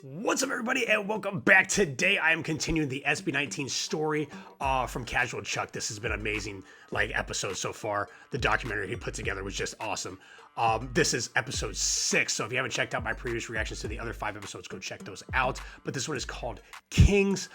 What's up, everybody, and welcome back. Today I am continuing the SB19 story from Casual Chuck. This has been amazing episode so far. The documentary he put together was just awesome. This is episode 6, so if you haven't checked out my previous reactions to the other 5 episodes, go check those out. But this one is called Kings.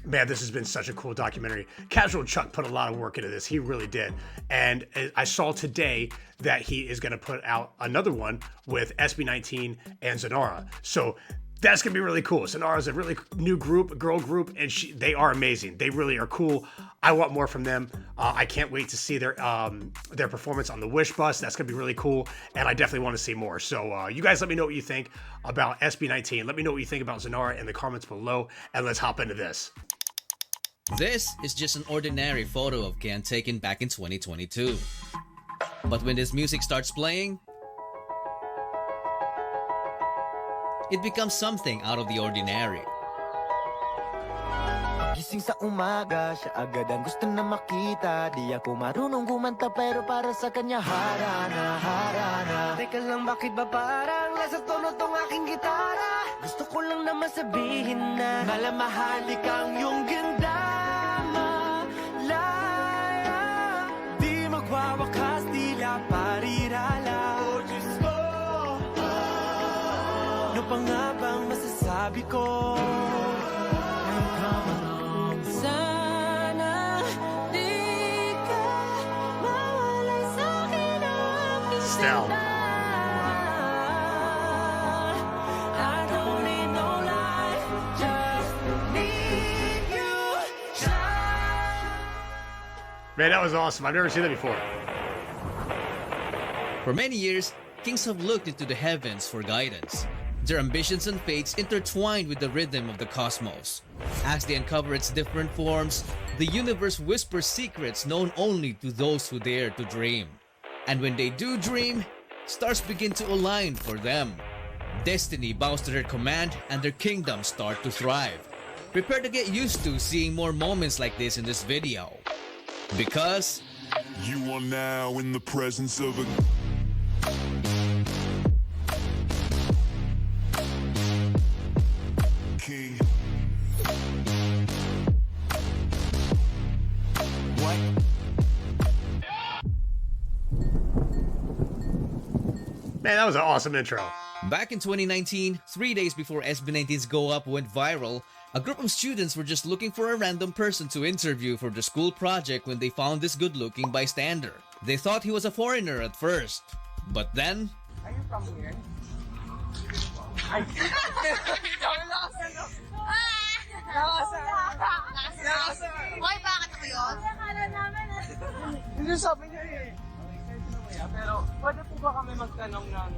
Man, this has been such a cool documentary. Casual Chuck put a lot of work into this. He really did. And I saw today that he is going to put out another one with SB19 and Zanara. So that's going to be really cool. Zanara is a really new group, a girl group, and they are amazing. They really are cool. I want more from them. I can't wait to see their performance on the Wish Bus. That's going to be really cool, and I definitely want to see more. So you guys let me know what you think about SB19. Let me know what you think about Zanara in the comments below, and let's hop into this. This is just an ordinary photo of Ken taken back in 2022. But when this music starts playing, it becomes something out of the ordinary. Gising sa umaga, siya agad ang gusto na makita. Di ako marunong kumanta pero para sa kanya harana, harana. Teka lang, bakit ba parang nasa tono tong aking gitara? Gusto ko lang naman sabihin na malamahali kang yung ganda. Malaya, di magwawakas, tila parirala. Oh, Diyos ko, ano pa nga bang masasabi ko? Stell. I don't need no life, just need you. Man, that was awesome. I've never seen that before. For many years, kings have looked into the heavens for guidance. Their ambitions and fates intertwined with the rhythm of the cosmos. As they uncover its different forms, the universe whispers secrets known only to those who dare to dream. And when they do dream, stars begin to align for them. Destiny bows to their command and their kingdoms start to thrive. Prepare to get used to seeing more moments like this in this video. Because you are now in the presence of a king. What? Man, that was an awesome intro. back in 2019, 3 days before SB19's Go Up went viral, a group of students were just looking for a random person to interview for the school project when they found this good-looking bystander. They thought he was a foreigner at first, but then... Are you from here? Hoy, bakit ako yun? Akala namin Hindi sabi niya eh. Pero pwede po ba kami magtanong ng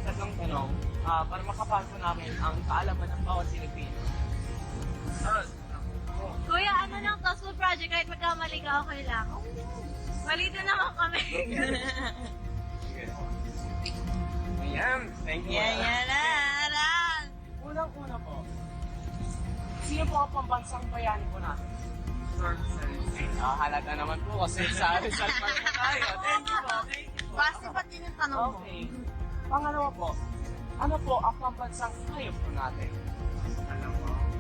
tatlong tanong para makapasa namin ang kaalaman ng bawat Pilipino? Kuya, ano lang to? School project, kahit magkamali ka, okay lang. Malito naman kami. Ayan, thank you. Yan lang. Unang-una po, sino po ang pambansang bayani po natin? Sir. Halaga naman po kasi sa Rizal Park po tayo. Thank you po. Basta ba't yun yung tanong mo? Okay. Pangalawa po, ano po ang pambansang hayop po natin?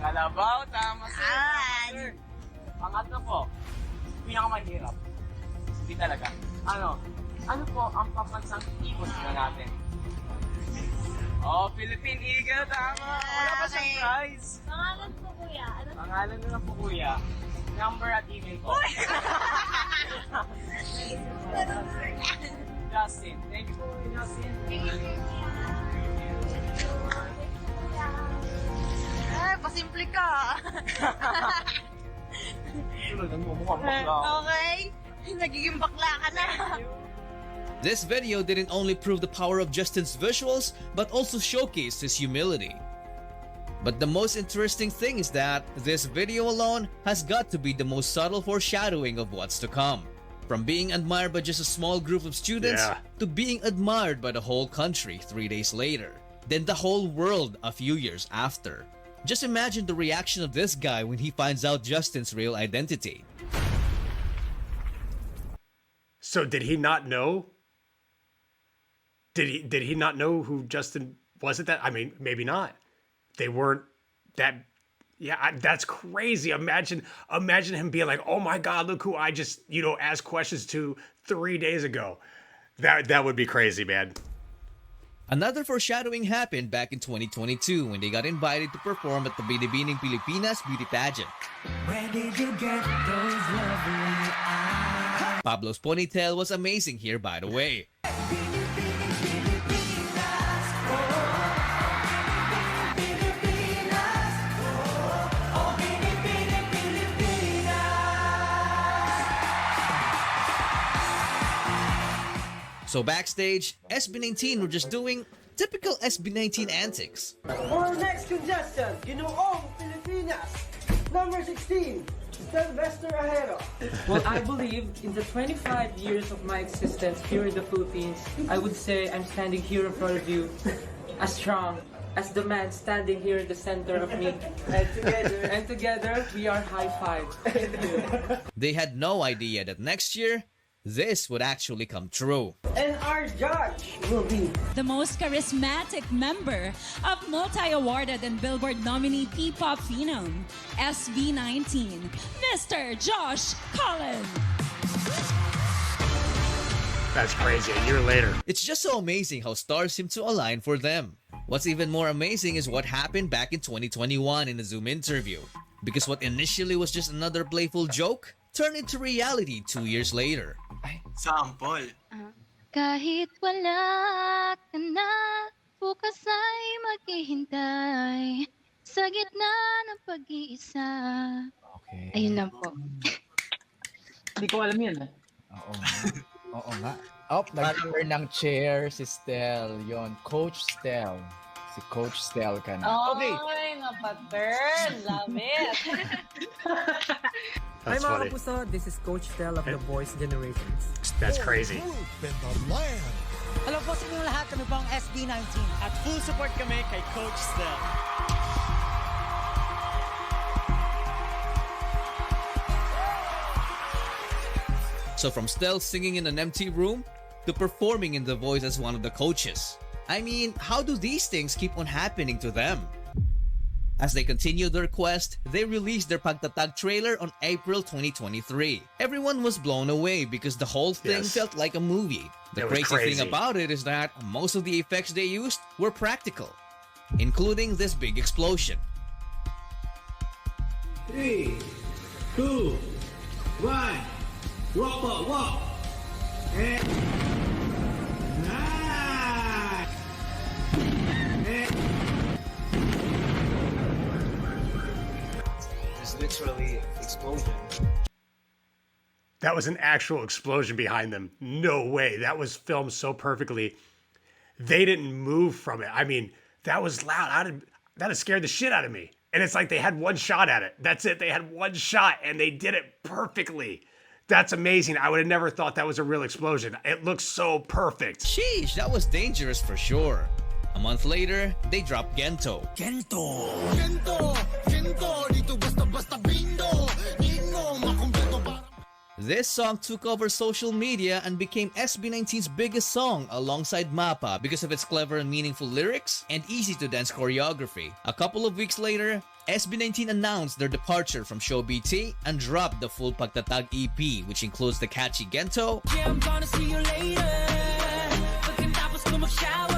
Kalabaw, tama sir. Sir. Pangatlo po, pinakamahirap. Hindi talaga. Ano po ang pambansang ibon po natin? Oh, Philippine Eagle, tama. Wala pa siyang prize. Pangalan po, kuya. Ano? Pangalan nyo na po kuya. Number at email po. Justin. Thank you po, Justin. Pasimple ka. Tulad mo, mukhang bakla. Okay. Nagiging bakla ka na. This video didn't only prove the power of Justin's visuals, but also showcased his humility. But the most interesting thing is that this video alone has got to be the most subtle foreshadowing of what's to come. From being admired by just a small group of students to being admired by the whole country 3 days later, then the whole world a few years after. Just imagine the reaction of this guy when he finds out Justin's real identity. So did he not know? Did he not know who Justin was at that? I mean, maybe not. they weren't that. Yeah, that's crazy. Imagine him being like, "Oh my God, look who I just asked questions to 3 days ago." That would be crazy, man. Another foreshadowing happened back in 2022 when they got invited to perform at the Binibining Pilipinas beauty pageant. Where did you get those lovely eyes? Pablo's ponytail was amazing here, by the way. So backstage, SB19 were just doing typical SB19 antics. For our next contestant, Ginoong Pilipinas, number 16, Sylvester Ajero. Well, I believe in the 25 years of my existence here in the Philippines, I would say I'm standing here in front of you as strong as the man standing here in the center of me. And together, we are high five. They had no idea that next year, this would actually come true. And our judge will be the most charismatic member of multi-awarded and Billboard nominee P-pop phenom, SB19, Mr. Josh Cullen. That's crazy. A year later. It's just so amazing how stars seem to align for them. What's even more amazing is what happened back in 2021 in a Zoom interview. Because what initially was just another playful joke turned into reality 2 years later. Sample. Kahit wala ka na, bukas ay maghihintay sa gitna ng pag-iisa. Okay. Ayun lang po. Hindi ko alam yan. Oo nga. Oo nga. Oh, nag-turn ng chair si Stel. Yon, Coach Stel. Si Coach Stel ka na. Okay. Ay, napaturn. Love it. Hi That's mga funny. kapuso, this is Coach Tel of the Boys Generations. That's crazy. Alam po sa inyo lahat, kami po ang SB19. At full support kami kay Coach Stel. So from Stel singing in an empty room to performing in The Voice as one of the coaches. I mean, how do these things keep on happening to them? As they continue their quest, they released their Pagtatag trailer on April 2023. Everyone was blown away because the whole thing Yes. felt like a movie. The It was crazy thing crazy. about it is that most of the effects they used were practical, including this big explosion. 3, 2, 1, walk po, walk! And... Nice! It's literally explosion. That was an actual explosion behind them. No way. That was filmed so perfectly. They didn't move from it. I mean, that was loud. That scared the shit out of me. And it's like they had one shot at it. That's it. They had one shot and they did it perfectly. That's amazing. I would have never thought that was a real explosion. It looks so perfect. Sheesh, that was dangerous for sure. A month later, they dropped Gento. This song took over social media and became SB19's biggest song alongside Mapa because of its clever and meaningful lyrics and easy-to-dance choreography. A couple of weeks later, SB19 announced their departure from Show BT and dropped the full Pagtatag EP, which includes the catchy Gento, Yeah, I'm gonna see you later. Pagkatapos ko mag-shower.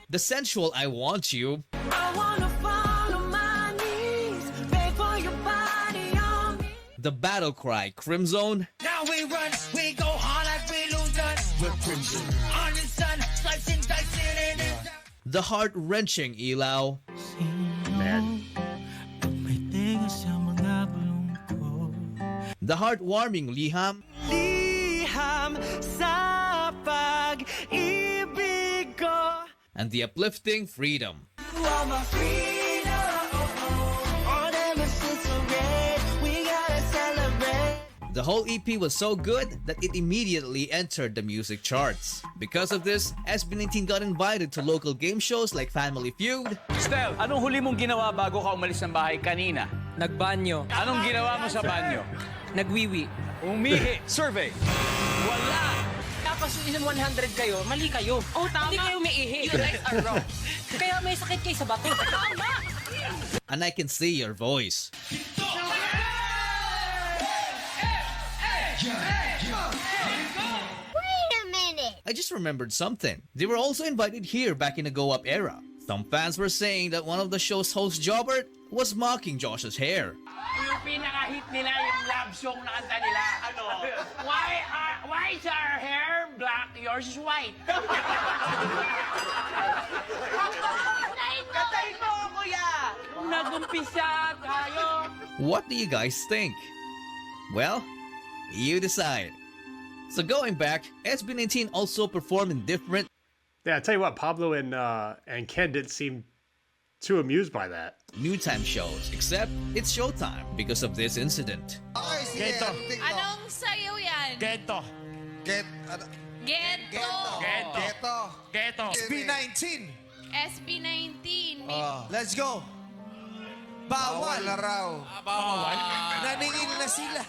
the sensual I Want You, I wanna fall on my knees, beg for your body on me. the battle cry Crimzone, Now we run, we go hard like we lose none. We're crimson on the sun, slicing, dicing, and it's the heart-wrenching Ilaw, Man. the heartwarming Liham, liham sa pag-ibig ko. and the uplifting Freedom. You are my freedom. All them is so red. We gotta celebrate. The whole EP was so good that it immediately entered the music charts. Because of this, SB19 got invited to local game shows like Family Feud, Stel, anong huli mong ginawa bago ka umalis ng bahay kanina? Nagbanyo, Anong ginawa mo sa banyo? nagwiwi. Umihi. Survey. Wala. kakasuin ng 100 kayo, mali kayo. Oh, tama. Hindi kayo may ihi. You guys are wrong. Kaya may sakit kayo sa bato. Tama. And I can see your voice. Wait a minute. I just remembered something. They were also invited here back in the Go Up era. Some fans were saying that one of the show's host, Jobert, was mocking Josh's hair. Yung pinaka-hit nila, yung love song na kanta nila. Ano? Why is our hair black? Yours is white. Katayin mo, kuya! Nag-umpisa tayo. What do you guys think? Well, you decide. So going back, SB19 also performed in different... Yeah, I tell you what, Pablo and Ken didn't seem too amused by that. new time shows, except it's showtime because of this incident. Okay, sige. Geto. Anong sayaw yan? Geto. Geto. Geto. SB19. SB19. Let's go. Bawal na raw. Bawal. Naningil na sila.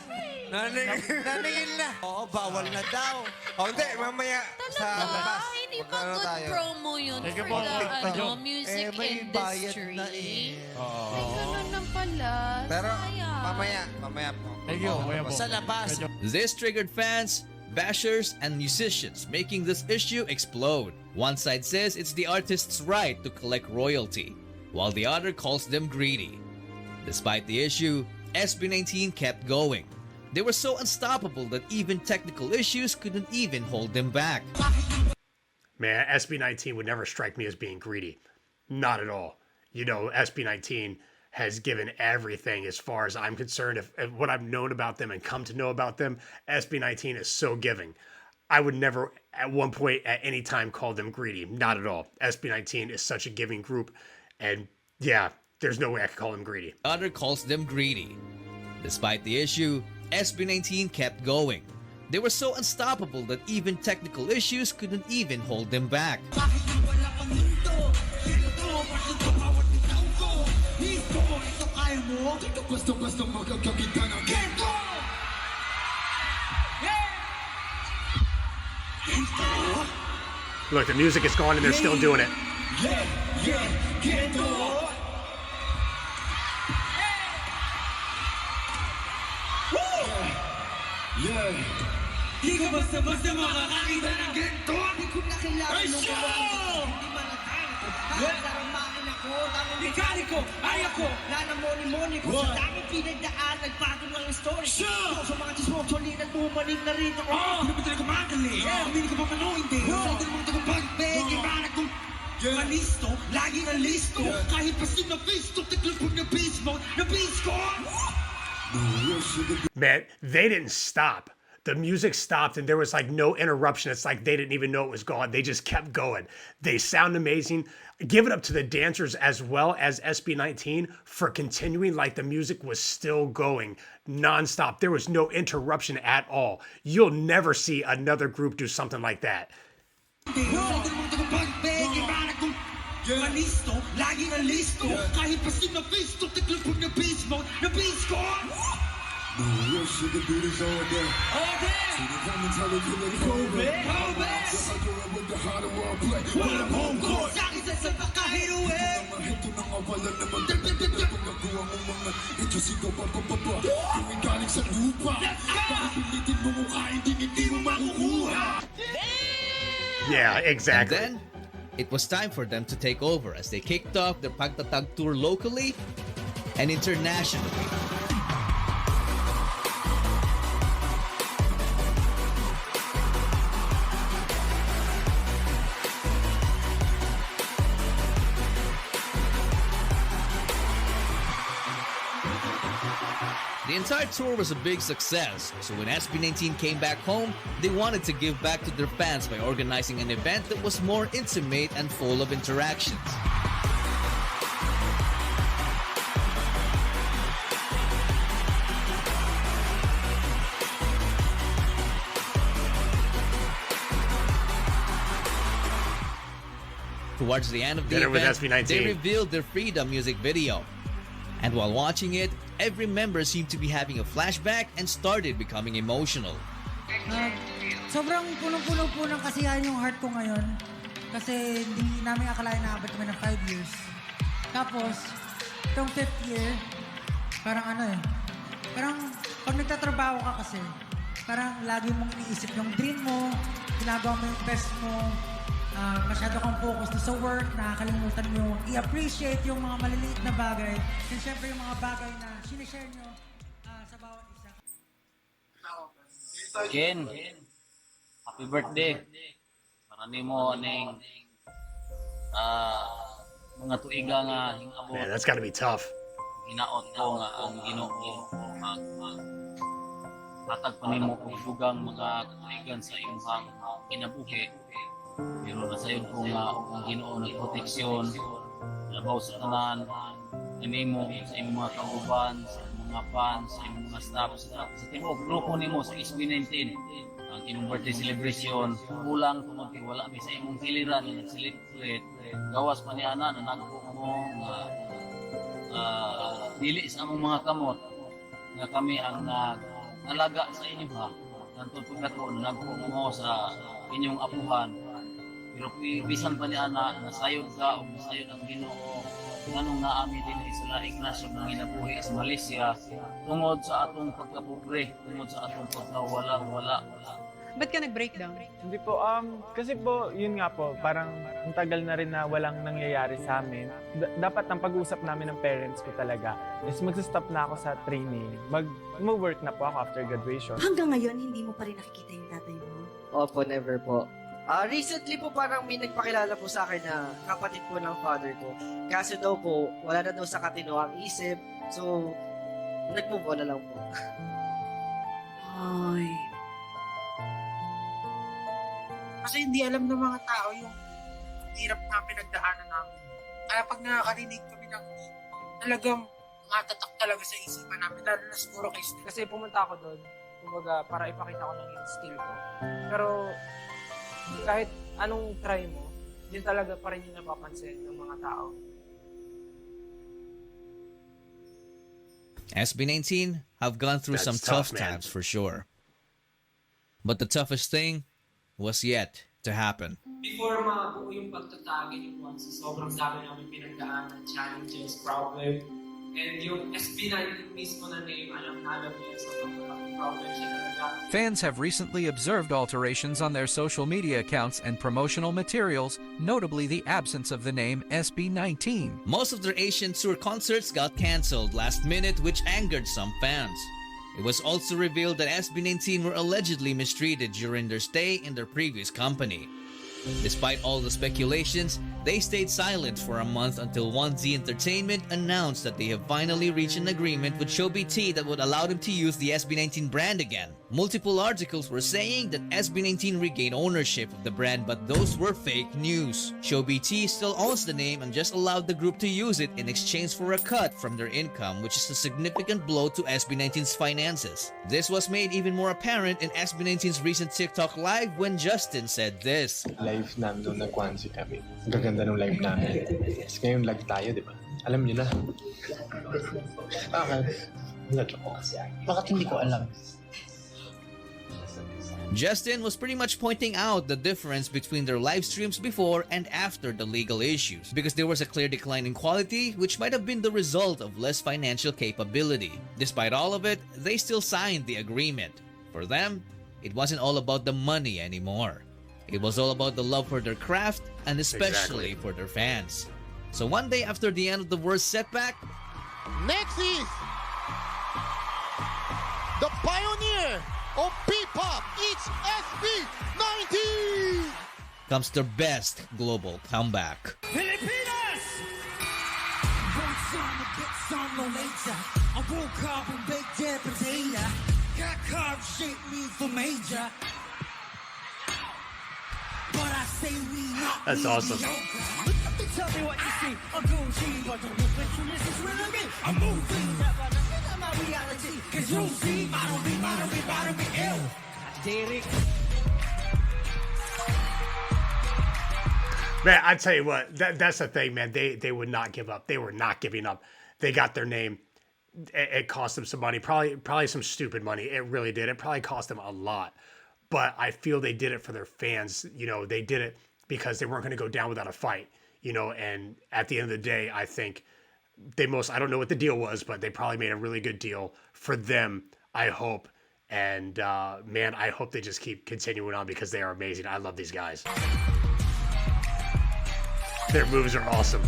Naningil na. Oo, bawal na daw. Hindi, mamaya sa labas. Hindi ba Magkano good tayo? promo yun Thank you for po. the music may bayad industry? na eh. Ay, ganun lang pala. Pero, Sayang. mamaya po. Thank you. Kuya po. Sa labas. This triggered fans, bashers, and musicians, making this issue explode. One side says it's the artist's right to collect royalty, while the other calls them greedy. Despite the issue, SB19 kept going. They were so unstoppable that even technical issues couldn't even hold them back. Man, SB19 would never strike me as being greedy. Not at all. You know, SB19 has given everything as far as I'm concerned. If what I've known about them and come to know about them, SB19 is so giving. I would never at one point at any time call them greedy. Not at all. SB19 is such a giving group. And yeah, there's no way I could call them greedy. Other calls them greedy. Despite the issue, SB19 kept going. They were so unstoppable that even technical issues couldn't even hold them back. Look, the music is gone and they're still doing it. Di ka basta-basta makakakita ng ganito. Di ko nakilala nung kawalan. Hindi malatay. Parang makina ko, tamang mekani ko, ay ako. Nanamoni-moni ko sa daming pinagdaan. Nagbago lang ang story. Sa mga chismo, tuloy na lumaling na rin ako. Hindi ba talaga magaling? Hindi ko pa mano, hindi. Hindi mo ito kong pagbeg. Ibara kong malisto, lagi na listo. Kahit pasin na pisto, tiklupog na baseball, na baseball. Man, they didn't stop. The music stopped and there was like no interruption. It's like they didn't even know it was gone. They just kept going. They sound amazing. Give it up to the dancers as well as SB19 for continuing, like the music was still going nonstop. There was no interruption at all. You'll never see another group do something like that. Malisto, lagi na listo. Kahit pasin na pisto, tiklupog na baseball, na baseball. Real shit, the beat is all day. All day. See the commentary, you ready for it? Go back. Yes, I do it with the harder world play. Walang home court. Sa akin sa pagkahiruwe. Ito na nga wala naman. Kung nagawa mo mga ito sigaw pa. Yung galing sa lupa. Bakit pilitin mo mukha, hindi mo makukuha. Yeah, exactly. And then, it was time for them to take over as they kicked off their Pagtatag tour locally and internationally. The entire tour was a big success, so when SB19 came back home, they wanted to give back to their fans by organizing an event that was more intimate and full of interactions. Towards the end of the Dinner with event, SB19. they revealed their Freedom music video. And while watching it, every member seemed to be having a flashback and started becoming emotional. Sobrang punong-puno po ng kasiyahan yung heart ko ngayon. Kasi hindi namin akalain na abot kami ng 5 years. Tapos, itong 5th year, parang parang pag nagtatrabaho ka kasi, parang lagi mong iniisip yung dream mo, ginagawa mo yung best mo, masyado kang focus sa work, nakakalimutan mo i-appreciate yung mga maliliit na bagay. And syempre yung mga bagay na sinishare nyo sa bawat isa. Ken, happy birthday. Marami mo ning mga tuiga nga hingabot. Man, that's gotta be tough. Ginaot ko nga ang Ginoo hatag pa nimo og dugang mga katuigan sa imong kinabuhi. Pero nasayon ko nga ang Ginoo nagproteksyon labaw sa tanan nimo sa imong mga kauban, sa imong mga fans, sa imong mga staff sa tibuok grupo nimo sa SB19. Ang imong birthday celebration kulang tungod kay wala mi sa imong giliran nga nag-celebrate. Gawas pa ni ana na nagpo mo nga dili sa among mga kamot nga kami ang nag-alaga sa inyo ha. Nantod po nato nagpo mo sa inyong apuhan. Pero bisan pa ni ana nasayod ka o nasayod ang Ginoo. Nganong naami din sa laing nasyon ng inabuhi sa Malaysia tungod sa atong pagkapobre, tungod sa atong pagkawala-wala. Ba't ka nag-breakdown? Hindi po, kasi po, yun nga po, parang ang tagal na rin na walang nangyayari sa amin. Dapat ang pag-usap namin ng parents ko talaga is mag-stop na ako sa training. Mag-work na po ako after graduation. Hanggang ngayon, hindi mo pa rin nakikita yung tatay mo? Opo, never po. Recently po parang may nagpakilala po sa akin na kapatid po ng father ko. Kasi daw po, wala na daw sa katino ang isip. So, nag-move on na lang po. Ay. Kasi hindi alam ng mga tao yung hirap na pinagdaanan namin. Kaya pag nakakarinig kami ng talagang matatak talaga sa isipan namin, lalo na siguro kay Steve. Kasi pumunta ako doon, kumbaga, para ipakita ko ng yung skill ko. Pero kahit anong try mo, yun talaga pa rin yung napapansin ng mga tao. SB19 have gone through some tough times for sure. But the toughest thing was yet to happen. Before mabuo yung pagtatag yung once, sobrang dami namin pinagdaanan, challenges, problem. And yung SB19 mismo na name, alam niya sa mga problem siya talaga. Fans have recently observed alterations on their social media accounts and promotional materials, notably the absence of the name SB19. Most of their Asian tour concerts got cancelled last minute, which angered some fans. It was also revealed that SB19 were allegedly mistreated during their stay in their previous company. Despite all the speculations, they stayed silent for a month until 1Z Entertainment announced that they have finally reached an agreement with ShowBT that would allow them to use the SB19 brand again. Multiple articles were saying that SB19 regained ownership of the brand, but those were fake news. ShowBT still owns the name and just allowed the group to use it in exchange for a cut from their income, which is a significant blow to SB19's finances. This was made even more apparent in SB19's recent TikTok live when Justin said this. Live namin nung nag-Kwanzi kami. Ang gaganda ng live namin. Tapos ngayon live tayo, di ba? Alam niyo na. Bakit hindi ko alam? Justin was pretty much pointing out the difference between their live streams before and after the legal issues, because there was a clear decline in quality, which might have been the result of less financial capability. Despite all of it, they still signed the agreement. For them, it wasn't all about the money anymore. It was all about the love for their craft and especially for their fans. So one day after the end of the worst setback, next is the pioneer of P-pop, it's SB19! comes their best global comeback. Filipinas! Boots on the bits on no later. I woke up and baked their potato. Got carved shaped me for major. But I say we not. That's awesome. Tell me what you see. I'm doing G, but don't look what you listen to me. I'm moving. That's my reality. Cause you see, model me, ill. Derek. Man, I tell you what, that's the thing, man. They would not give up. They were not giving up. They got their name. It cost them some money, probably some stupid money. It really did. It probably cost them a lot. but I feel they did it for their fans. You know, they did it because they weren't going to go down without a fight, you know, and at the end of the day, I think I don't know what the deal was, but they probably made a really good deal for them, I hope. And man, I hope they just keep continuing on because they are amazing. I love these guys. Their moves are awesome.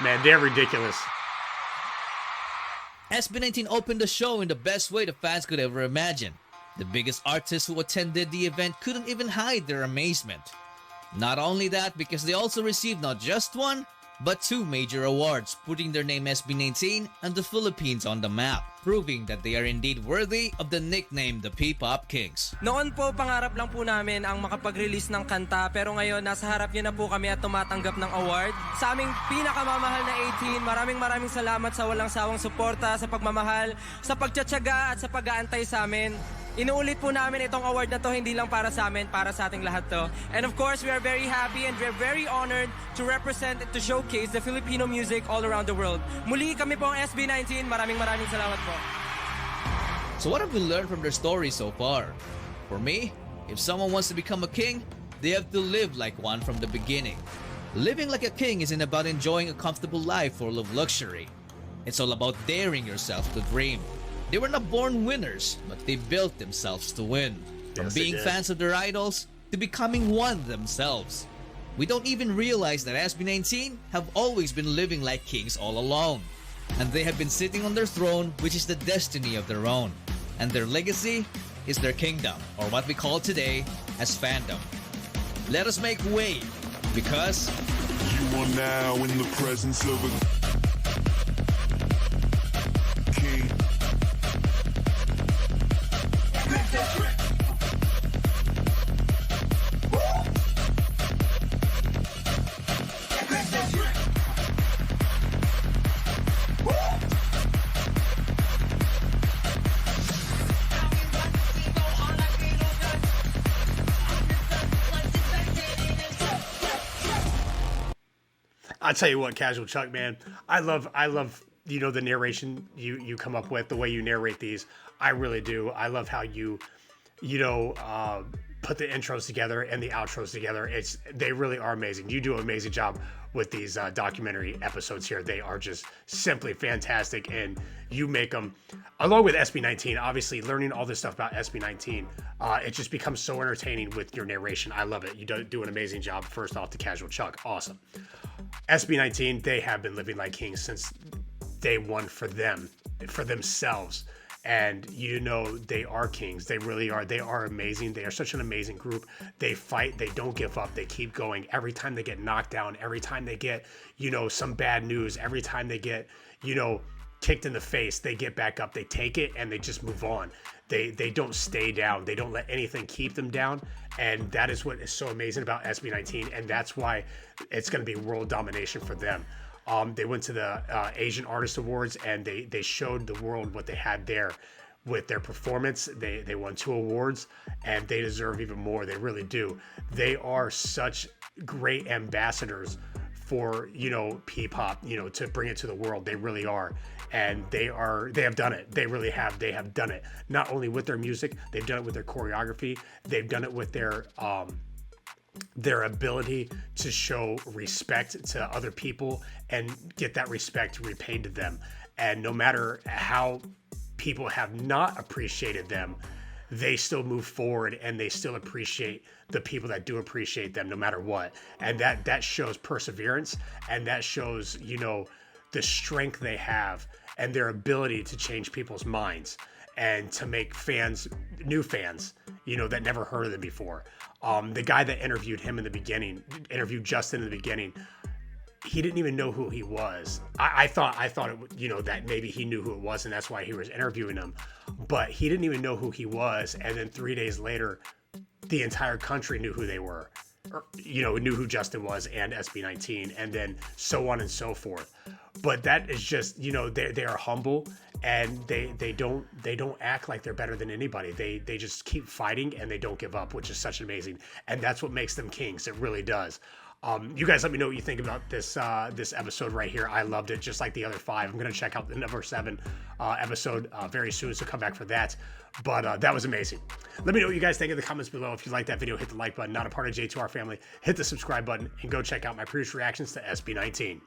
Man, they're ridiculous. SB19 opened the show in the best way the fans could ever imagine. The biggest artists who attended the event couldn't even hide their amazement. Not only that, because they also received not just one, but 2 major awards, putting their name SB19 and the Philippines on the map, proving that they are indeed worthy of the nickname the P-Pop Kings. Noon po, pangarap lang po namin ang makapag-release ng kanta, pero ngayon nasa harap niyo na po kami at tumatanggap ng award. Sa aming pinakamamahal na 18, maraming salamat sa walang sawang suporta, sa pagmamahal, sa pagtsatsaga at sa pag-aantay sa amin. Inuulit po namin itong award na to hindi lang para sa amin, para sa ating lahat to. And of course, we are very happy and we're very honored to represent and to showcase the Filipino music all around the world. Muli kami po ang SB19. Maraming salamat po. So what have we learned from their story so far? For me, if someone wants to become a king, they have to live like one from the beginning. Living like a king isn't about enjoying a comfortable life full of luxury. It's all about daring yourself to dream. They were not born winners, but they built themselves to win. From Yes, they being did. fans of their idols to becoming one themselves. We don't even realize that SB19 have always been living like kings all along. And they have been sitting on their throne, which is the destiny of their own. And their legacy is their kingdom, or what we call today as fandom. Let us make way, because You are now in the presence of a king. I'll tell you what, Casual Chuck, man, I love, you know, the narration you come up with, the way you narrate these. I really do. I love how you put the intros together and the outros together. They really are amazing. You do an amazing job with these documentary episodes here. They are just simply fantastic, and you make them, along with SB19, obviously learning all this stuff about SB19, it just becomes so entertaining with your narration. I love it. You do an amazing job. First off, to Casual Chuck, awesome. SB19, they have been living like kings since day one for themselves. And you know, they are kings. They really are. They are amazing. They are such an amazing group. They fight. They don't give up. They keep going. Every time they get knocked down, every time they get, you know, some bad news, every time they get, you know, kicked in the face, they get back up. They take it and they just move on. They don't stay down. They don't let anything keep them down. And that is what is so amazing about SB19. And that's why it's going to be world domination for them. They went to the Asian Artist Awards and they showed the world what they had there with their performance. They won 2 awards and they deserve even more. They really do. They are such great ambassadors for, you know, P-pop, you know, to bring it to the world. They really are. And they have done it. They really have. They have done it. Not only with their music, they've done it with their choreography. They've done it with their ability to show respect to other people and get that respect repaid to them. And no matter how people have not appreciated them, they still move forward and they still appreciate the people that do appreciate them no matter what. And that shows perseverance, and that shows, you know, the strength they have and their ability to change people's minds and to make fans, new fans, you know, that never heard of them before. The guy that interviewed Justin in the beginning, he didn't even know who he was. I thought it, you know, that maybe he knew who it was and that's why he was interviewing him, but he didn't even know who he was. And then 3 days later, the entire country knew who they were, or, you know, knew who Justin was and SB19, and then so on and so forth. but that is just, you know, they are humble, and they don't act like they're better than anybody. They just keep fighting, and they don't give up, which is such amazing, and that's what makes them kings. It really does. You guys let me know what you think about this this episode right here. I loved it, just like the other 5. I'm gonna check out the number 7 episode very soon, so come back for that. But that was amazing. Let me know what you guys think in the comments below. If you like that video, hit the like button. Not a part of J2R family, hit the subscribe button, and go check out my previous reactions to SB19.